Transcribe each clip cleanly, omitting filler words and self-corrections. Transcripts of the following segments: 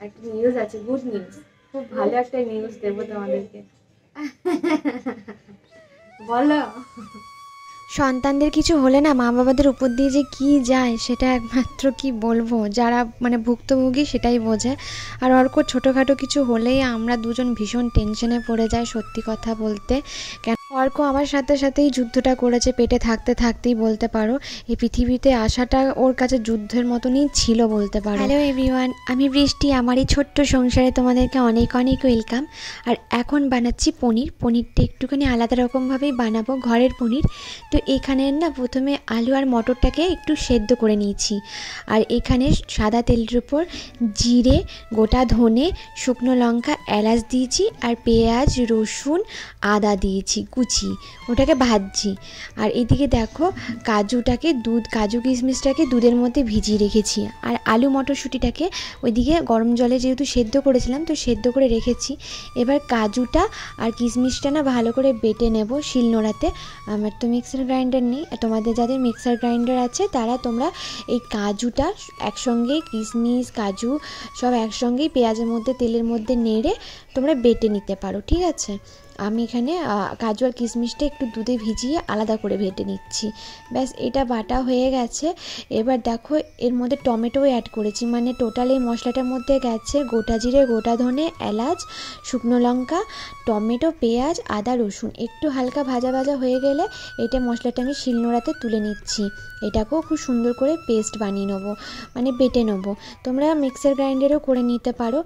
একটা নিউজ আছে, good news, খুব ভালো একটা নিউজ দেবো তোমাদেরকে। বলো। সন্তানদের কিছু হলে না মা বাবাদের উপর দিয়ে যে কি যায় সেটা একমাত্র কি বলবো, যারা মানে ভুক্তভোগী সেটাই বোঝে। আর অর্কর ছোটোখাটো কিছু হলেই আমরা দুজন ভীষণ টেনশনে পড়ে যাই, সত্যি কথা বলতে। কেন অর্ক আমার সাথে সাথেই যুদ্ধটা করেছে, পেটে থাকতে থাকতেই বলতে পারো। এই পৃথিবীতে আসাটা ওর কাছে যুদ্ধের মতনই ছিল বলতে পারো। হ্যালো এভরিওয়ান, আমি বৃষ্টি, আমার এই ছোট্ট সংসারে তোমাদেরকে অনেক অনেক ওয়েলকাম। আর এখন বানাচ্ছি পনিরটা একটুখানি আলাদা রকমভাবেই বানাবো, ঘরের পনির। তো এখানে না প্রথমে আলু আর মটরটাকে একটু সেদ্ধ করে নিয়েছি। আর এখানে সাদা তেলের উপর জিরে, গোটা ধনে, শুকনো লঙ্কা, এলাচ দিয়েছি। আর পেঁয়াজ, রসুন, আদা দিয়েছি কুচি, ওটাকে ভাজছি। আর এদিকে দেখো কাজু কিশমিশটাকে দুধের মধ্যে ভিজিয়ে রেখেছি। আর আলু মটরশুঁটিটাকে ওইদিকে গরম জলে যেহেতু সেদ্ধ করেছিলাম, তো সেদ্ধ করে রেখেছি। এবার কাজুটা আর কিশমিশটা না ভালো করে বেটে নেব শিলনোড়াতে। আমার তো মিক্সার গ্রাইন্ডার নেই, তোমাদের যাদের মিক্সার গ্রাইন্ডার আছে তারা তোমরা এই কাজুটা একসঙ্গেই, কিশমিশ কাজু সব একসঙ্গেই পেঁয়াজের মধ্যে তেলের মধ্যে নেড়ে তোমরা বেটে নিতে পারো, ঠিক আছে। আমি এখানে কাজু আর কিশমিশটা একটু দুধে ভিজিয়ে আলাদা করে বেটে নিচ্ছি। ব্যাস, এটা বাটা হয়ে গেছে। এবার দেখো এর মধ্যে টমেটোও অ্যাড করেছি, মানে টোটাল এই মশলাটার মধ্যে গেছে গোটা জিরে, গোটা ধনে, এলাচ, শুকনো লঙ্কা, টমেটো, পেঁয়াজ, আদা, রসুন। একটু হালকা ভাজা ভাজা হয়ে গেলে এটা মশলাটা আমি শিলনোড়াতে তুলে নিচ্ছি। এটাকেও খুব সুন্দর করে পেস্ট বানিয়ে নেবো, মানে বেটে নেবো। তোমরা মিক্সার গ্রাইন্ডারও করে নিতে পারো।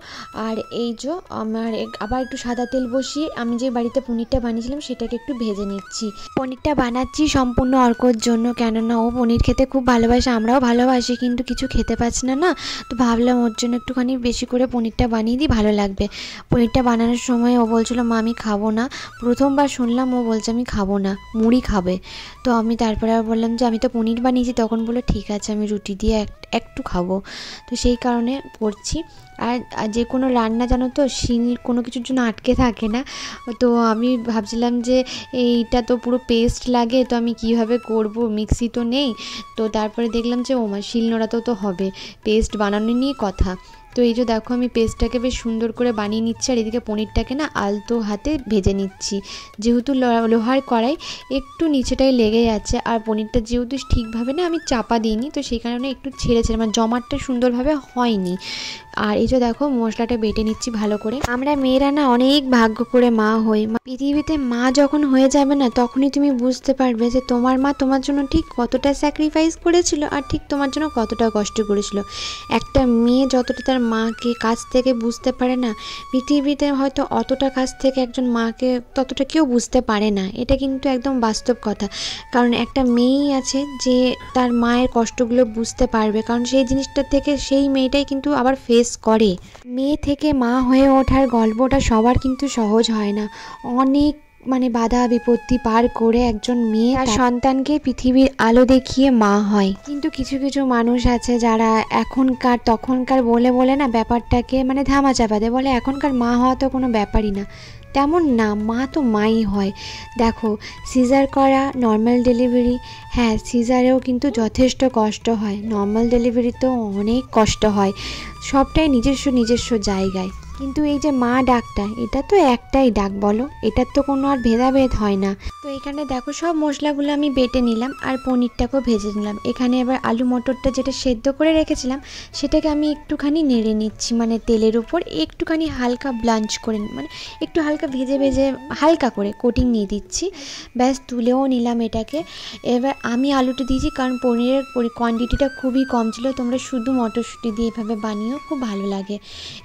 আর এই যে আমার আবার একটু সাদা তেল বসিয়ে আমি যে বাড়িতে পনিরটা বানিয়েছিলাম সেটাকে একটু ভেজে নিচ্ছি। পনিরটা বানাচ্ছি সম্পূর্ণ অর্কর জন্য, কেননা ও পনির খেতে খুব ভালোবাসে, আমরাও ভালোবাসি, কিন্তু কিছু খেতে পাচ্ছি না। তো ভাবলাম ওর জন্য একটুখানি বেশি করে পনিরটা বানিয়ে দিই, ভালো লাগবে। পনিরটা বানানোর সময় ও বলছিল মা আমি খাবো না, প্রথমবার শুনলাম ও বলছে আমি খাবো না, মুড়ি খাবে। তো আমি তারপরে আর বললাম যে আমি তো পনির বানিয়েছি, তখন বললো ঠিক আছে আমি রুটি দিয়ে একটু খাবো। তো সেই কারণে করছি। আর যে কোনো রান্না জানো তো শিল কোনো কিছুর জন্য আটকে থাকে না। তো আমি ভাবছিলাম যে এইটা তো পুরো পেস্ট লাগে, তো আমি কিভাবে করব, মিক্সি তো নেই। তো তারপরে দেখলাম যে ওমা শিলনোড়াতেও তো হবে, পেস্ট বানানো নিয়ে কথা। তো এই যে দেখো আমি পেস্টটাকে বেশ সুন্দর করে বানিয়ে নিচ্ছি। আর এদিকে পনিরটাকে না আলতো হাতে ভেজে নিচ্ছি, যেহেতু লোহার কড়াই একটু নিচেটাই লেগে যাচ্ছে। আর পনিরটা যেহেতু ঠিকভাবে না আমি চাপা দিইনি, তো সেই কারণে একটু ছেড়েছে, মানে জমাটটা সুন্দরভাবে হয়নি। আর এই যে দেখো মশলাটা বেটে নিচ্ছি ভালো করে। আমরা মেয়েরা না অনেক ভাগ্য করে মা হই। পৃথিবীতে মা যখন হয়ে যাবে না, তখনই তুমি বুঝতে পারবে যে তোমার মা তোমার জন্য ঠিক কতটা স্যাক্রিফাইস করেছিল আর ঠিক তোমার জন্য কতটা কষ্ট করেছিল। একটা মেয়ে যতটা তার মাকে কাছ থেকে বুঝতে পারে না, পৃথিবীতে হয়তো অতটা কাছ থেকে একজন মাকে ততটা কেউ বুঝতে পারে না। এটা কিন্তু একদম বাস্তব কথা। কারণ একটা মেয়েই আছে যে তার মায়ের কষ্টগুলো বুঝতে পারবে, কারণ সেই জিনিসটা থেকে সেই মেয়েটাই কিন্তু আবার ফেস করে। মেয়ে থেকে মা হয়ে ওঠার গল্পটা সবার কিন্তু সহজ হয় না। অনেক মানে বাধা বিপত্তি পার করে একজন মেয়ে তার সন্তানকে পৃথিবীর আলো দেখিয়ে মা হয়। কিন্তু কিছু কিছু মানুষ আছে যারা এখনকার তখনকার বলে বলে না ব্যাপারটাকে মানে ধামাচাপা দেয়, বলে এখনকার মা হওয়া তো কোনো ব্যাপারই না। তেমন না, মা তো মাই হয়। দেখো সিজার করা, নর্মাল ডেলিভারি, হ্যাঁ সিজারেও কিন্তু যথেষ্ট কষ্ট হয়, নর্মাল ডেলিভারিতেও অনেক কষ্ট হয়, সবটাই নিজস্ব নিজস্ব জায়গায়। কিন্তু এই যে মা ডাকটা, এটা তো একটাই ডাক বলো, এটার তো কোনো আর ভেদাভেদ হয় না। তো এখানে দেখো সব মশলাগুলো আমি বেটে নিলাম আর পনিরটাকেও ভেজে নিলাম। এখানে এবার আলু মটরটা যেটা সেদ্ধ করে রেখেছিলাম সেটাকে আমি একটুখানি নেড়ে নিচ্ছি, মানে তেলের উপর একটুখানি হালকা ব্লাঞ্চ করে, মানে একটু হালকা ভেজে ভেজে হালকা করে কোটিং নিয়ে দিচ্ছি। ব্যাস তুলেও নিলাম এটাকে। এবার আমি আলুটা দিয়েছি কারণ পনিরের কোয়ান্টিটিটা খুবই কম ছিল। তোমরা শুধু মটরশুঁটি দিয়ে এভাবে বানিয়েও খুব ভালো লাগে।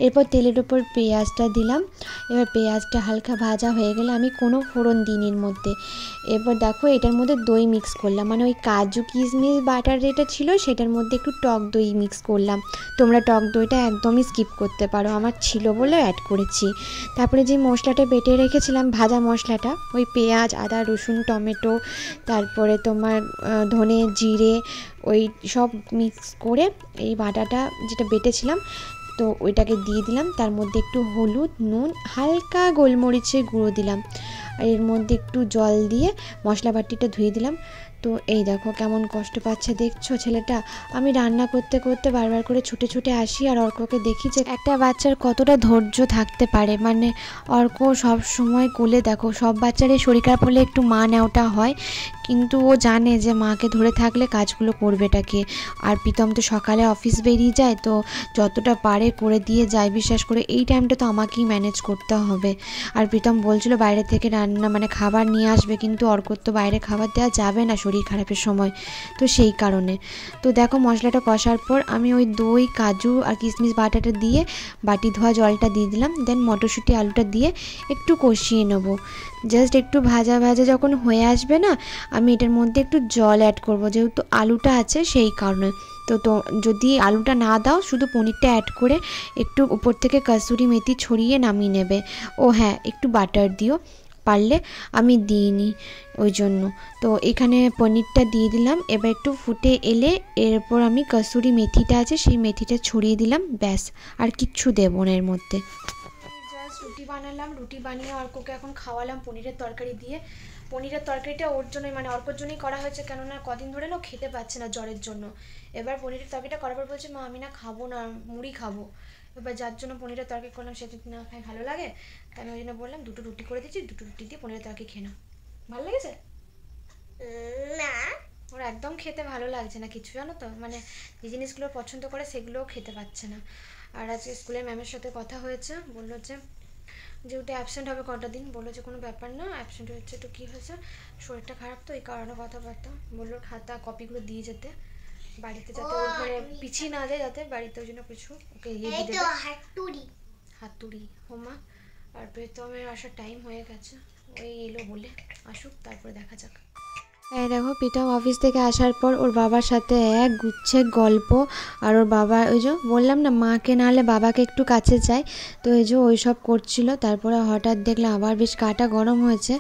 এরপর তেলের উপর পেঁয়াজটা দিলাম। এবার পেঁয়াজটা হালকা ভাজা হয়ে গেলে আমি কোনো ফোড়ন দিইনি এর মধ্যে। এবার দেখো এটার মধ্যে দই মিক্স করলাম, মানে ওই কাজু কিশমিশ বাটার যেটা ছিল সেটার মধ্যে একটু টক দই মিক্স করলাম। তোমরা টক দইটা একদমই স্কিপ করতে পারো, আমার ছিল বলে অ্যাড করেছি। তারপরে যে মশলাটা বেটে রেখেছিলাম, ভাজা মশলাটা, ওই পেঁয়াজ, আদা, রসুন, টমেটো, তারপরে তোমার ধনে, জিরে, ওই সব মিক্স করে এই বাটাটা যেটা বেটেছিলাম তো ওইটাকে দিয়ে দিলাম। তার মধ্যে একটু হলুদ, নুন, হালকা গোলমরিচের গুঁড়ো দিলাম। আর এর মধ্যে একটু জল দিয়ে মশলা বাটিটা ধুয়ে দিলাম। তো এই দেখো কেমন কষ্ট পাচ্ছে, দেখছো ছেলেটা। আমি রান্না করতে করতে বারবার করে ছুটে ছুটে আসি আর অর্ককে দেখি যে একটা বাচ্চার কতটা ধৈর্য থাকতে পারে। মানে অর্ক সব সময় কোলে, দেখো সব বাচ্চারই শরীর খারাপ হলে একটু মা নেওয়াটা হয়, কিন্তু ও জানে যে মাকে ধরে থাকলে কাজগুলো করবেটাকে। আর প্রীতম তো সকালে অফিস বেরিয়ে যায়, তো যতটা পারে করে দিয়ে যায়। বিশ্বাস করে এই টাইমটা তো আমাকেই ম্যানেজ করতে হবে। আর প্রীতম বলছিল বাইরে থেকে রান্না মানে খাবার নিয়ে আসবে, কিন্তু অর্কর তো বাইরে খাবার দেওয়া যাবে না শরীর খারাপের সময়, তো সেই কারণে। তো দেখো মশলাটা কষার পর আমি ওই দই, কাজু আর কিশমিশ বাটাটা দিয়ে বাটি ধোয়া জলটা দিয়ে দিলাম। দেন মটরশুঁটি আলুটা দিয়ে একটু কষিয়ে নেবো। জাস্ট একটু ভাজা ভাজা যখন হয়ে আসবে না, আমি এটার মধ্যে একটু জল অ্যাড করব, যেহেতু আলুটা আছে সেই কারণে। তো যদি আলুটা না দাও, শুধু পনিরটা অ্যাড করে একটু উপর থেকে কসুরি মেথি ছড়িয়ে নামিয়ে নেবে। ও হ্যাঁ, একটু বাটার দিও পারলে, আমি দিইনি ওই জন্য। তো এখানে পনিরটা দিয়ে দিলাম। এবার একটু ফুটে এলে এরপর আমি কসুরি মেথিটা আছে সেই মেথিটা ছড়িয়ে দিলাম, ব্যাস আর কিচ্ছু দেবো না এর মধ্যে। জাস্ট রুটি বানালাম, রুটি বানিয়ে অর্ককে এখন খাওয়ালাম পনিরের তরকারি দিয়ে। পনিরের তরকারিটা ওর জন্যই মানে অর্কর জন্যই করা হয়েছে, কেননা কদিন ধরে না খেতে পাচ্ছে না জ্বরের জন্য। এবার পনিরের তরকারিটা করার পর বলছে মা আমি না খাবো না, মুড়ি খাবো। এবার যার জন্য পনিরের তরকারি করলাম, সে যদি না খাই ভালো লাগে, তাই আমি ওই জন্য বললাম দুটো রুটি করে দিচ্ছি, দুটো রুটি দিয়ে পনিরের তরকারি খেয়ে নাও। ভালো লেগেছে না? ওর একদম খেতে ভালো লাগছে না কিছু, জানো তো। মানে যে জিনিসগুলো পছন্দ করে সেগুলোও খেতে পাচ্ছে না। আর আজকে স্কুলের ম্যামের সাথে কথা হয়েছে, বললো যে যেহেতু অ্যাবসেন্ট হবে কটা দিন, বললো যে কোনো ব্যাপার না, অ্যাবসেন্ট হচ্ছে তো কী হয়েছে, শরীরটা খারাপ তো এই কারণে কথাবার্তা। বললো খাতা কপিগুলো দিয়ে যেতে বাড়িতে, যাতে ওর মানে পিছিয়ে না যায়, যাতে বাড়িতে ওই জন্য কিছু ওকে ইয়ে দিয়ে দেবে, হাতুড়ি হোমা। আর প্রীতমের আসার টাইম হয়ে গেছে, ওই এলো বলে আসুক, তারপরে দেখা যাক। এই দেখো প্রীতম অফিস থেকে আসার পর ওর বাবার সাথে এক গুচ্ছে গল্প। আর ওর বাবা ওই যে বললাম না মাকে না হলে বাবাকে একটু কাছে চাই, তো এই যে ওই সব করছিল। তারপরে হঠাৎ দেখলাম আবার বেশ গাটা গরম হয়েছে,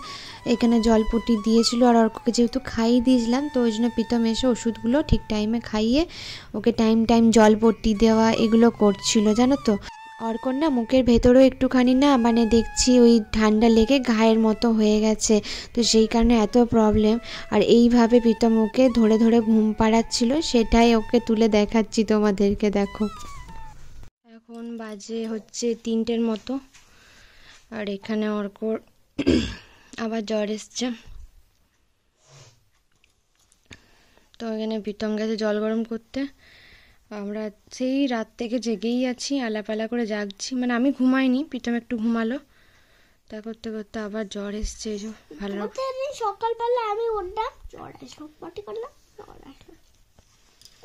এখানে জলপটি দিয়েছিল আর ওকে যেহেতু খাইয়ে দিয়েছিলাম, তো ওই জন্য প্রীতম এসে ওষুধগুলো ঠিক টাইমে খাইয়ে ওকে টাইম টাইম জলপটি দেওয়া এগুলো করছিল, জানো তো। অর্কর না মুখের ভেতরেও একটুখানি না মানে দেখছি ওই ঠান্ডা লেগে ঘায়ের মতো হয়ে গেছে, তো সেই কারণে এত প্রবলেম। আর এইভাবে প্রীতম ওকে ধরে ধরে ঘুম পাড়াচ্ছিল, সেটাই ওকে তুলে দেখাচ্ছি তোমাদেরকে, দেখো। এখন বাজে হচ্ছে 3টের মতো, আর এখানে অর্কর আবার জ্বর এসছে। তো এখানে প্রীতম গেছে জল গরম করতে। আমরা সেই রাত থেকে জেগেই আছি, আলাপালা করে জাগছি, মানে আমি ঘুমাইনি, প্রীতম একটু ঘুমালো। তা করতে করতে আবার জ্বর এসছে। এই যে ভালো সকালবেলা আমি উঠলাম, জ্বর আসলো, পটি করলাম, জ্বর আসলো,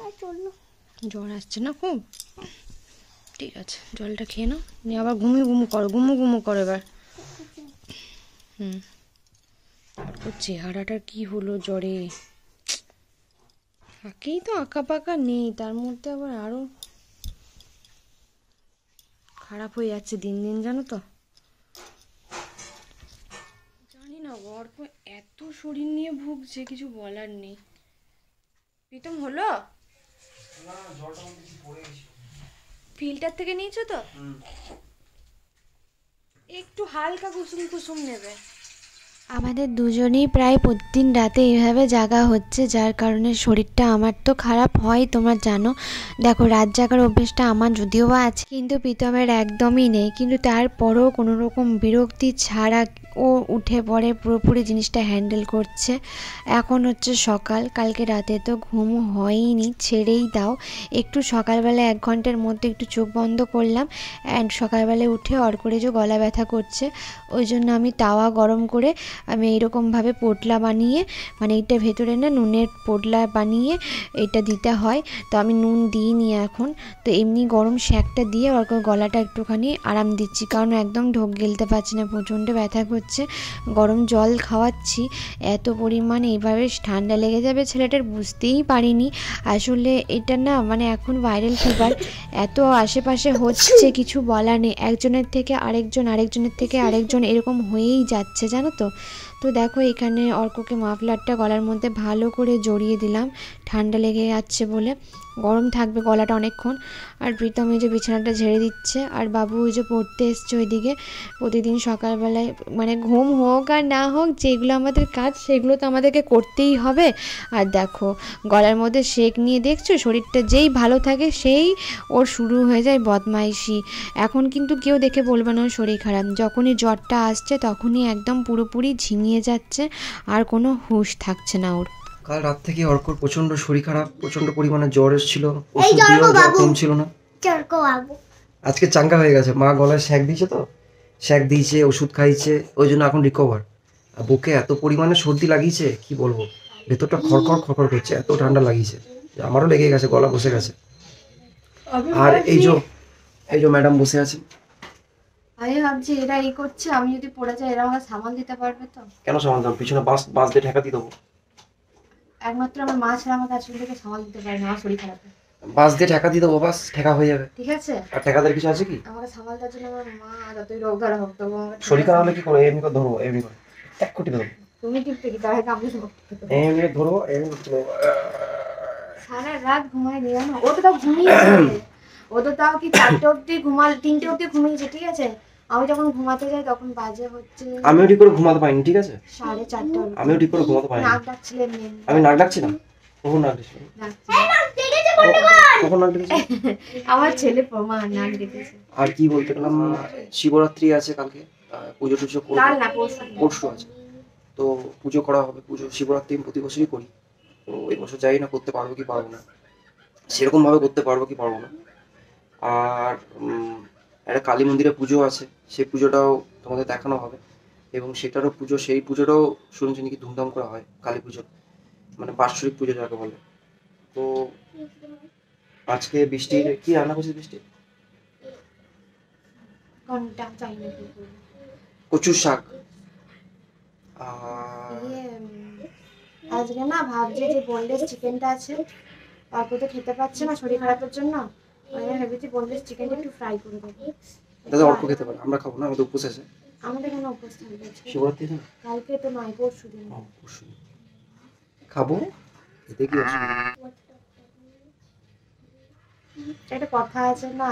আর চললো। জ্বর আসছে না খুব? ঠিক আছে, জলটা খেয়ে নাও, নিয়ে আবার ঘুমু ঘুমু করো এবার। তারপর চেহারাটার কি হলো জ্বরে, একেই তো আঁকা পাকা নেই, তার মধ্যে আবার আরো খারাপ হয়ে যাচ্ছে দিন দিন, জানো তো। জানি না অর্ক এত শরীর নিয়ে ভুগছে, কিছু বলার নেই। প্রীতম হলো ফিল্টার থেকে নিয়েছো তো? একটু হালকা কুসুম কুসুম নেবে। আমাদের দুজনেই প্রায় প্রতিদিন রাতে এইভাবে জাগা হচ্ছে, যার কারণে শরীরটা আমার তো খারাপ হয়, তোমরা জানো। দেখো রাত জাগার অভ্যেসটা আমার যদিও বা আছে, কিন্তু প্রীতমের একদমই নেই। কিন্তু তারপরেও কোনো রকম বিরক্তি ছাড়া ও উঠে পড়ে, পুরোপুরি জিনিসটা হ্যান্ডেল করছে। এখন হচ্ছে সকাল, কালকে রাতে তো ঘুম হয়নি, ছেড়েই দাও। একটু সকালবেলা 1 ঘন্টার মধ্যে একটু চোখ বন্ধ করলাম, অ্যান্ড সকালবেলায় উঠে করে যে গলা ব্যথা করছে, ওই জন্য আমি তাওয়া গরম করে আমি এইরকমভাবে পোটলা বানিয়ে, মানে এইটা ভেতরে না নুনের পোটলা বানিয়ে এটা দিতে হয়, তো আমি নুন দিইনি এখন। তো এমনি গরম শ্যাকটা দিয়ে ওর গলাটা একটুখানি আরাম দিচ্ছি, কারণ একদম ঢোক গিলতে পারছি না, প্রচণ্ড ব্যথা করছে। গরম জল খাওয়াচ্ছি, এত পরিমাণ এইভাবে ঠান্ডা লেগে যাবে ছেলেটার বুঝতেই পারিনি। আসলে এটা না মানে এখন ভাইরাল ফিভার এত আশেপাশে হচ্ছে, কিছু বলার নেই, একজনের থেকে আরেকজন, আরেকজনের থেকে আরেকজন এরকম হয়েই যাচ্ছে, জানো তো। তো তো দেখো এখানে অর্ককে মাফলারটা গলার মধ্যে ভালো করে জড়িয়ে দিলাম, ঠান্ডা লেগে যাচ্ছে বলে, গরম থাকবে গলাটা অনেকক্ষণ। আর প্রীতম এই যে বিছানাটা ঝেড়ে দিচ্ছে, আর বাবু ওই যে পড়তে এসছে ওইদিকে। প্রতিদিন সকালবেলায় মানে ঘুম হোক আর না হোক, যেগুলো আমাদের কাজ সেগুলো তো আমাদেরকে করতেই হবে। আর দেখো গলার মধ্যে সেক নিয়ে দেখছো, শরীরটা যেই ভালো থাকে সেই ওর শুরু হয়ে যায় বদমাইশি। এখন কিন্তু কেউ দেখে বলবে না ওর শরীর খারাপ, যখনই জ্বরটা আসছে তখনই একদম পুরোপুরি ঝিমিয়ে যাচ্ছে, আর কোনো হুঁশ থাকছে না ওর। কাল রাত থেকে অর্কর প্রচন্ড শরীর খারাপ, প্রচন্ড পরিমাণে জ্বর এসেছিল, ওষুধ দিয়েও জ্বর কমছিল না। আজকে চাঙ্গা হয়ে গেছে, মা গলায় শ্যাক দিয়েছে, তো শ্যাক দিয়েছে, ওষুধ খাইছে, ওই জন্য এখন রিকভার। আর বুকে এত পরিমাণে সর্দি লাগিয়েছে কি বলবো, ভেতরটা খড়খড় খড়খড় করছে, এত ঠান্ডা লাগিয়েছে, আমারও লেগে গেছে, গলা বসে গেছে। আর এই যে ম্যাডাম বসে আছে, আমি ভাবছি এরা এই করছে, আমি যদি পড়ে যাই এরা আমাকে সামাল দিতে পারবে তো? কেন সামাল দাও, পিছনে বাঁশ দিয়ে ঠেকা দিয়ে দেবো। একমাত্র আমার মা ছাড়া আমাকে আসলে থেকে সামাল দিতে পারে না, আমার শরীর খারাপ। বাঁশ দিয়ে ঠেকা দিয়ে দেবো, বাস ঠেকা হয়ে যাবে। ঠিক আছে, আর ঠেকাদের কিছু আছে কি? আমাকে সামাল দেওয়ার জন্য আমার মা যতই রোগা হোক তবু আমাকে শরীর খারাপ হলে কি করে, এমনি করে ধরবো, এমনি করে এক কোটি দেবো, তুমি টিপতে কি তার আগে আমি এমনি ধরবো, এমনি ধরবো। সারা রাত ঘুমাই নিও না, ও তো তাও ঘুমিয়েছে, ও তো তাও কি 4টে অবধি 3টে অবধি ঘুমিয়েছে, ঠিক আছে। আমি যখন ঘুমাতে যাই তখন বাজে হচ্ছে, আমিও ঠিক করে ঘুমাতে পারিনি, ঠিক আছে, 4:30। আমিও ঠিক করে ঘুমাতে পারিনি। নাক ডাকছিলেন নেন, আমি নাক ডাকছিলাম, কখন নাক ডাকছি, কখন নাক ডাকছি? আমার ছেলে প্রমাণ নাক ডেকেছে। আর কি বলতে গেলাম, শিবরাত্রি আছে কালকে, পুজো টুজো কাল না পরশু আছে, তো পুজো করা হবে। পুজো শিবরাত্রি আমি প্রতি বছরই করি, তো এই বছর জানি না করতে পারবো কি পারবো না, সেরকম ভাবে করতে পারবো কি পারবো না। আর একটা কালী মন্দিরে পুজো আছে, সেই পুজোটাও তোমাদের দেখানো হবে, এবং সেটারও পুজো, সেই পুজোটাও শুনেছি নাকি ধুমধাম করা হয়, কালী পুজো মানে বাৎসরিক পুজো যাকে বলে। তো আজকে বৃষ্টির কি রান্না করছিস? বৃষ্টি ঘন্টা চাই না, কচুর শাক। আর আজকে না ভাবছি যে বোনলেস চিকেনটা আছে, তারপর তো খেতে পাচ্ছে না শরীর খারাপের জন্য, আমি ভেবেছি বোনলেস চিকেনটা একটু ফ্রাই করে দেবো। দাদা অল্প খেতে পারে, আমরা খাবো না, আমাদের উপোস আছে। আমাদের কোনো উপোস থাকবে শিবরাত্রি না, কালকে তো নয়, পরশু দিন পরশু খাবো, এতে কি অসুবিধা? একটা কথা আছে না,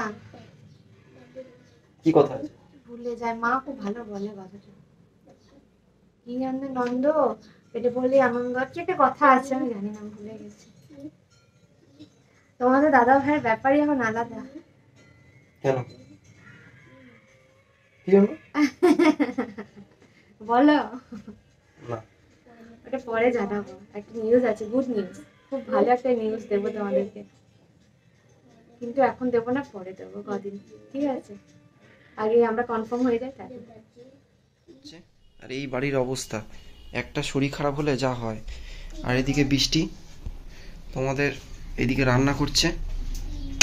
কি কথা আছে? ভুলে যায়, মা খুব ভালো বলে কথাটা, কি জানবে নন্দ পেটে বলি আনন্দ, কি একটা কথা আছে আমি জানি না, ভুলে গেছি। তোমাদের দাদা ভাইয়ের ব্যাপারই এখন আলাদা। কেন, কি জানো? বলো না, ওটা পরে জানাবো, একটা নিউজ আছে, গুড নিউজ, খুব ভালো একটা নিউজ দেবো তোমাদেরকে, কিন্তু এখন দেবো না, পরে দেবো কদিন, ঠিক আছে, আগে আমরা কনফার্ম হয়ে যাই তাহলে। আর এই বাড়ির অবস্থা, একটা শরীর খারাপ হলে যা হয়। আর এদিকে বৃষ্টি তোমাদের এদিকে রান্না করছে,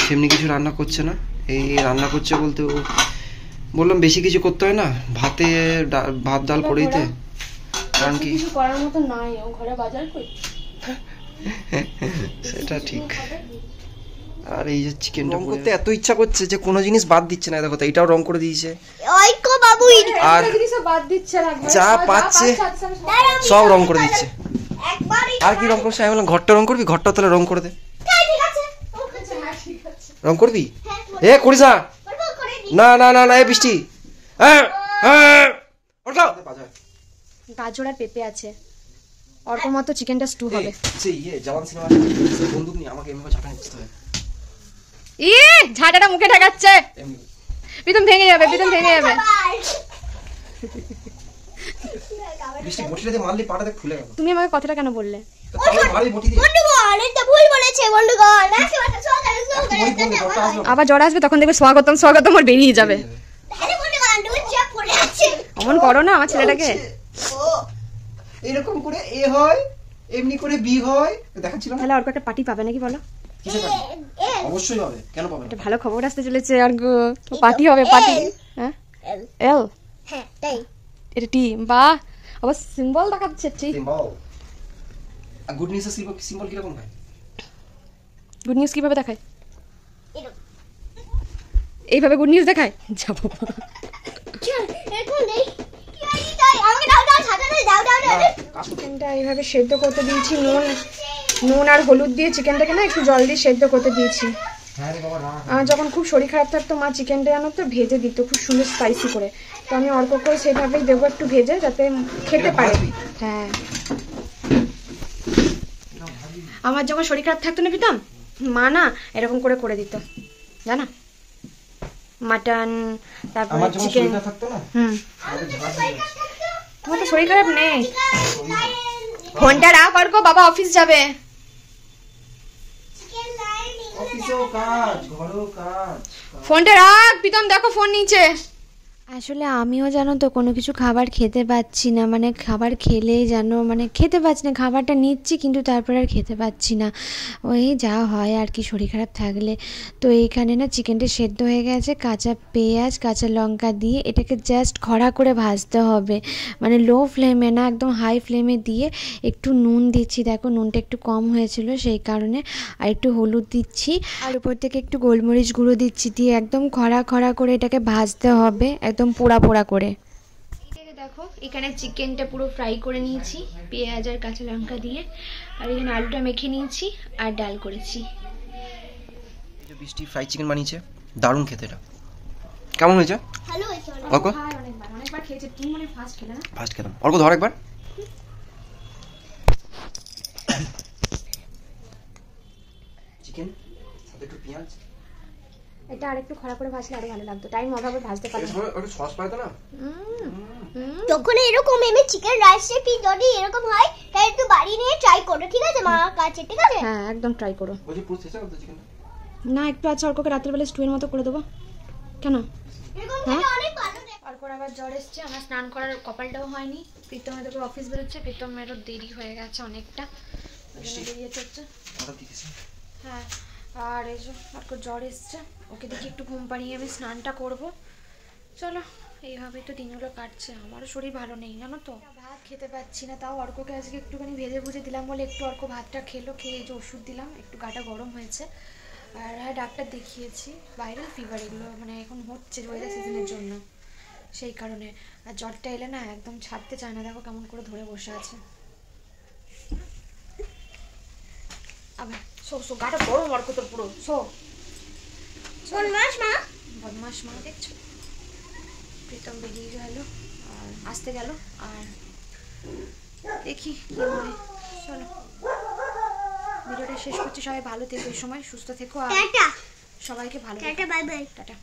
সেমনি কিছু রান্না করছে না, এই রান্না করছে বলতে বললাম বেশি কিছু করতে হয় না, ভাত ডাল করে দিতে, কারণ কি কিছু করার মতো নাই, ও ঘরে বাজার করি সেটা ঠিক। আর এই যে চিকেনটা করতে এত ইচ্ছা করছে যে কোনো জিনিস বাদ দিচ্ছে না, দেখো তো এটাও রং করে দিয়েছে, আর বাদ দিচ্ছে না, যা পাচ্ছে সব রং করে দিচ্ছে। আর কি রং করছে, আমি বললাম ঘরটা রং করবি, ঘরটা তাহলে রং করে দে, রং করবি, এ করিস না, না না না না, এ বৃষ্টি, গাজর আর পেঁপে আছে, অর্ক মতো চিকেনটা স্টু হবে। জওয়ান সিনেমা বন্দুক নিয়ে আমাকে এমনি ঝাঁটা নিতে হয়, ঝাঁটাটা মুখে ঠেকাচ্ছে, প্রীতম ভেঙে যাবে, প্রীতম ভেঙে যাবে। বৃষ্টি বটিটা দিয়ে মারলি পাটা দেখ ফুলে গেল। তুমি আমাকে কথাটা কেন বললে? আবার জ্বর আসবে, তখন দেখবে স্বাগতম স্বাগতম আর বেরিয়ে যাবে। অমন করো না আমার ছেলেটাকে, এরকম করে এ হয়, এমনি করে বি হয়, দেখাচ্ছিল না। তাহলে অর্ক একটা পার্টি পাবে নাকি বলো? অবশ্যই হবে, কেন পাবে না? একটা ভালো খবর আসতে চলেছে, অর্ক পার্টি হবে, পার্টি। হ্যাঁ এল, এটা টি, বাহ, আবার সিম্বল দেখাচ্ছে, ঠিক। সিম্বল, আর গুড নিউজ এর সিম্বল কি রকম হয়? গুড নিউজ কিভাবে দেখায়? এইভাবে গুড নিউজ দেখায়, যাবো। দাও দাও দাও চিকেনটা এইভাবে সেদ্ধ করতে দিয়েছি, নুন আর হলুদ দিয়ে চিকেনটাকে না একটু জল দিয়ে সেদ্ধ করতে দিয়েছি। যখন খুব শরীর খারাপ থাকতো মা চিকেনটা জানো তো ভেজে দিত খুব সুন্দর স্পাইসি করে, তো আমি অল্প করে সেভাবেই দেবো একটু ভেজে, যাতে খেতে পারে। হ্যাঁ, আমার যখন শরীর খারাপ থাকতো না প্রীতম, মা না এরকম করে করে দিত জানা, মাটন তারপরে চিকেন। তোমার তো শরীর খারাপ নেই, ফোনটা রাখ অর্ক, বাবা অফিস যাবে। ফোনটা রাখ প্রীতম, দেখো ফোন নিচে। আসলে আমিও জানো তো কোনো কিছু খাবার খেতে পাচ্ছি না, মানে খাবার খেলেই যেন মানে খেতে পাচ্ছি না, খাবারটা নিচ্ছি কিন্তু তারপর আর খেতে পাচ্ছি না, ওই যা হয় আর কি শরীর খারাপ থাকলে। তো এইখানে না চিকেনটা সেদ্ধ হয়ে গেছে, কাঁচা পেঁয়াজ কাঁচা লঙ্কা দিয়ে এটাকে জাস্ট খড়া করে ভাজতে হবে, মানে লো ফ্লেমে না একদম হাই ফ্লেমে দিয়ে একটু নুন দিচ্ছি, দেখো নুনটা একটু কম হয়েছিল সেই কারণে, আর একটু হলুদ দিচ্ছি আর উপর থেকে একটু গোলমরিচ গুঁড়ো দিচ্ছি, দিয়ে একদম খড়া খড়া করে এটাকে ভাজতে হবে একদম পোড়া পোড়া করে। দেখো এখানে চিকেনটা পুরো ফ্রাই করে নিয়েছি পেঁয়াজ আর কাঁচা লঙ্কা দিয়ে, আর এখানে আলুটা মেখে নিয়েছি আর ডাল করেছি। বৃষ্টি ফ্রাই চিকেন বানিয়েছে, দারুণ খেতে। এটা কেমন হয়েছে? ভালো হয়েছে অর্ক অনেকবার খেয়েছি, তুমি মনে ফার্স্ট খেলে না? ফার্স্ট খেলাম। অর্ক ধর একবার। চিকেন সাথে একটু পেঁয়াজ, এটা আরেকটু খরা করে ভাজলে আরো ভালো লাগতো, টাইম অভাবে ভাজতে পারি না। একটু সস পায় তো না। যখন এরকম এমনি চিকেন রেসিপি যদি এরকম হয় তাহলে একটু বাড়ি নিয়ে ট্রাই করো, ঠিক আছে মার কাছে, ঠিক আছে? হ্যাঁ একদম ট্রাই করো। বলছি পুরো শেষ করতে চিকেন না একটু আছে, অর্ককে রাতের বেলা স্টুয়ের মতো করে দেবো কেন? এরকম খেলে অনেক ভালো। অর্কর আবার জ্বর এসছে, আমার স্নান করার কপালটাও হয়নি, প্রীতমের তোকে অফিস বেরোচ্ছে, প্রীতমেরও দেরি হয়ে গেছে অনেকটা, ওই জন্য বেরিয়ে হচ্ছে। হ্যাঁ, আর এই যে অর্কর জ্বর এসছে, ওকে দেখি একটু ঘুম পাড়িয়ে আমি স্নানটা করব। চলো এইভাবেই তো দিনগুলো কাটছে, আমারও শরীর ভালো নেই জানো তো, ভাত খেতে পাচ্ছি না, তাও অর্ককে আজকে একটুখানি ভেজে ভুজে দিলাম বলে একটু অর্ক ভাতটা খেলো, খেয়ে এই যে ওষুধ দিলাম, একটু গাটা গরম হয়েছে। আর হ্যাঁ ডাক্তার দেখিয়েছি, ভাইরাল ফিভার এগুলো মানে এখন হচ্ছে ওয়েদার সিজনের জন্য, সেই কারণে। আর জ্বরটা এলে না একদম ছাড়তে চায় না, দেখো কেমন করে ধরে বসে আছে। আবার শো গাটা গরম অর্ক তোর পুরো, শো বদমাশ মা, বদমাস মা দেখছো। প্রীতম বেরিয়ে গেল আর আসতে গেল, আর দেখি কি হয়। চলো ভিডিওটা শেষ করছি, সবাই ভালো থেকো, এই সময় সুস্থ থেকো, আর টাটা সবাইকে ভালো টাটা, বাই বাই। টাটা।